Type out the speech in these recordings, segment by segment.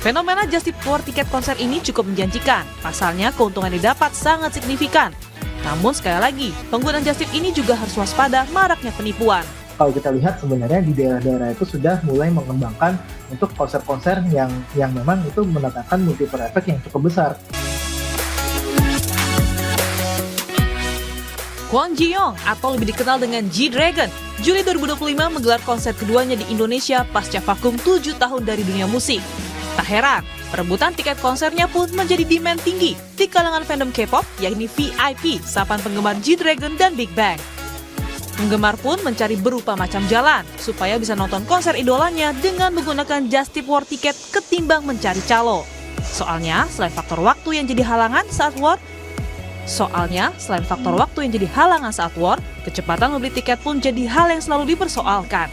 Fenomena just tip war tiket konser ini cukup menjanjikan. Pasalnya keuntungan didapat sangat signifikan. Namun sekali lagi, penggunaan just tip ini juga harus waspada maraknya penipuan. Kalau kita lihat sebenarnya di daerah-daerah itu sudah mulai mengembangkan untuk konser-konser yang memang itu mendatangkan multiplier effect yang cukup besar. Kwon Ji Young atau lebih dikenal dengan G-Dragon, Juli 2025 menggelar konser keduanya di Indonesia pasca vakum 7 tahun dari dunia musik. Tak heran, perebutan tiket konsernya pun menjadi demand tinggi di kalangan fandom K-pop, yakni VIP, sapan penggemar G-Dragon dan Big Bang. Penggemar pun mencari berupa macam jalan supaya bisa nonton konser idolanya dengan menggunakan just tip war tiket ketimbang mencari calo. Soalnya, selain faktor waktu yang jadi halangan saat war, kecepatan membeli tiket pun jadi hal yang selalu dipersoalkan.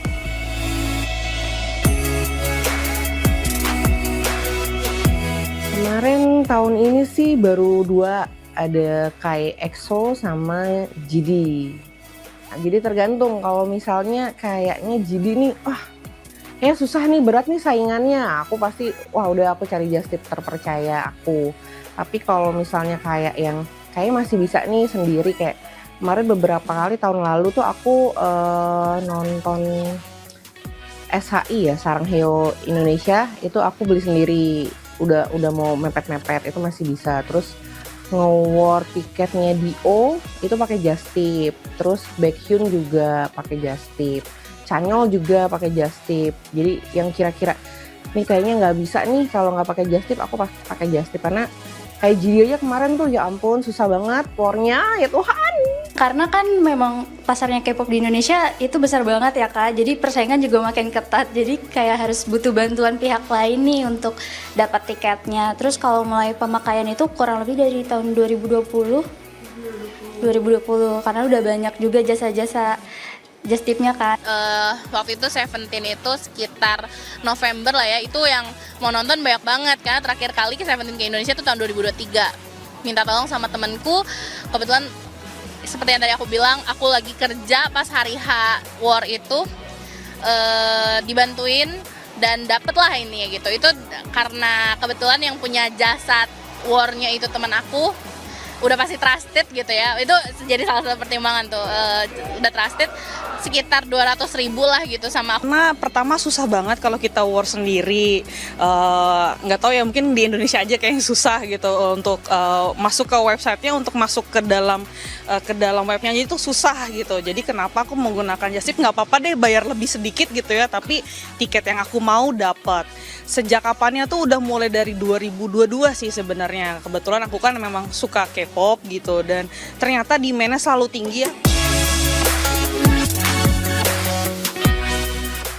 Kemarin tahun ini sih baru 2, ada kayak EXO sama GD. Nah, jadi tergantung, kalau misalnya kayaknya GD nih, kayak susah nih, berat nih saingannya. Aku pasti, udah aku cari just tip terpercaya aku. Tapi kalau misalnya kayak yang masih bisa nih sendiri, kayak kemarin beberapa kali tahun lalu tuh aku nonton SHI ya, Sarangheo Indonesia, itu aku beli sendiri. Udah mau mepet-mepet itu masih bisa. Terus nge-war tiketnya Dio itu pakai just tip. Terus Baekhyun juga pakai just tip. Chanyeol juga pakai just tip. Jadi yang kira-kira nih kayaknya nggak bisa nih kalau nggak pakai just tip, aku pakai just tip. Karena kayak Jiri aja kemarin tuh, ya ampun susah banget warnya, ya Tuhan. Karena kan memang pasarnya K-pop di Indonesia itu besar banget ya Kak, jadi persaingan juga makin ketat, jadi kayak harus butuh bantuan pihak lain nih untuk dapat tiketnya. Terus kalau mulai pemakaian itu kurang lebih dari tahun 2020, karena udah banyak juga jasa-jasa just tipnya kan. Waktu itu Seventeen itu sekitar November lah ya, itu yang mau nonton banyak banget, karena terakhir kali ke Seventeen ke Indonesia itu tahun 2023. Minta tolong sama temenku, kebetulan seperti yang tadi aku bilang, aku lagi kerja pas hari H War itu, dibantuin dan dapet lah ini gitu. Itu karena kebetulan yang punya jasa War-nya itu teman aku, udah pasti trusted gitu ya, itu jadi salah satu pertimbangan tuh, udah trusted, sekitar 200.000 lah gitu sama aku. Karena pertama susah banget kalau kita war sendiri, nggak tahu ya, mungkin di Indonesia aja kayaknya susah gitu untuk masuk ke websitenya, untuk masuk ke dalam webnya, jadi itu susah gitu. Jadi kenapa aku menggunakan just tip, nggak apa-apa deh bayar lebih sedikit gitu ya, tapi tiket yang aku mau dapat. Sejak kapannya tuh udah mulai dari 2022 sih sebenarnya. Kebetulan aku kan memang suka K-pop gitu, dan ternyata demand-nya selalu tinggi ya.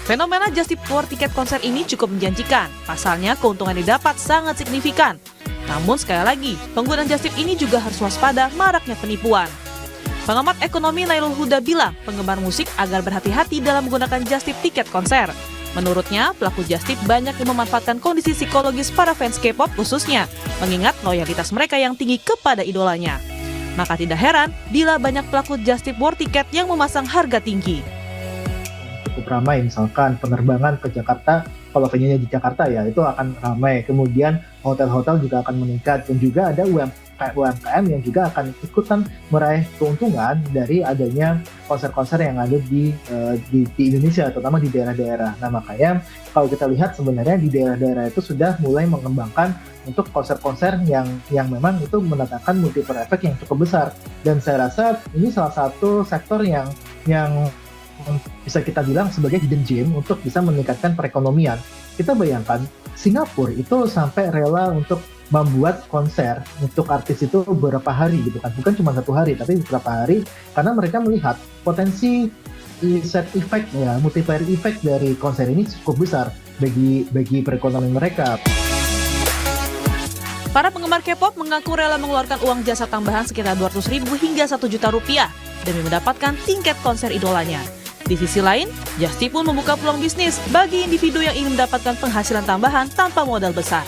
Fenomena just tip war tiket konser ini cukup menjanjikan. Pasalnya keuntungan didapat sangat signifikan. Namun sekali lagi, penggunaan just tip ini juga harus waspada maraknya penipuan. Pengamat ekonomi Nailul Huda bilang, penggemar musik agar berhati-hati dalam menggunakan just tip tiket konser. Menurutnya, pelaku just tip banyak yang memanfaatkan kondisi psikologis para fans K-pop khususnya, mengingat loyalitas mereka yang tinggi kepada idolanya. Maka tidak heran bila banyak pelaku just tip war tiket yang memasang harga tinggi. Cukup ramai, misalkan penerbangan ke Jakarta, kalau venue-nya di Jakarta ya itu akan ramai. Kemudian hotel-hotel juga akan meningkat, dan juga ada UMKM yang juga akan ikutan meraih keuntungan dari adanya konser-konser yang ada di Indonesia, terutama di daerah-daerah. Nah makanya kalau kita lihat sebenarnya di daerah-daerah itu sudah mulai mengembangkan untuk konser-konser yang memang itu mendatangkan multiplier effect yang cukup besar. Dan saya rasa ini salah satu sektor yang bisa kita bilang sebagai hidden gem untuk bisa meningkatkan perekonomian. Kita bayangkan Singapura itu sampai rela untuk membuat konser untuk artis itu beberapa hari gitu kan, bukan cuma 1 hari tapi beberapa hari, karena mereka melihat potensi set effect ya, multiplier effect dari konser ini cukup besar bagi perekonomian mereka. Para penggemar K-pop mengaku rela mengeluarkan uang jasa tambahan sekitar 200.000 hingga 1 juta rupiah demi mendapatkan tiket konser idolanya. Di sisi lain, just tip pun membuka peluang bisnis bagi individu yang ingin mendapatkan penghasilan tambahan tanpa modal besar.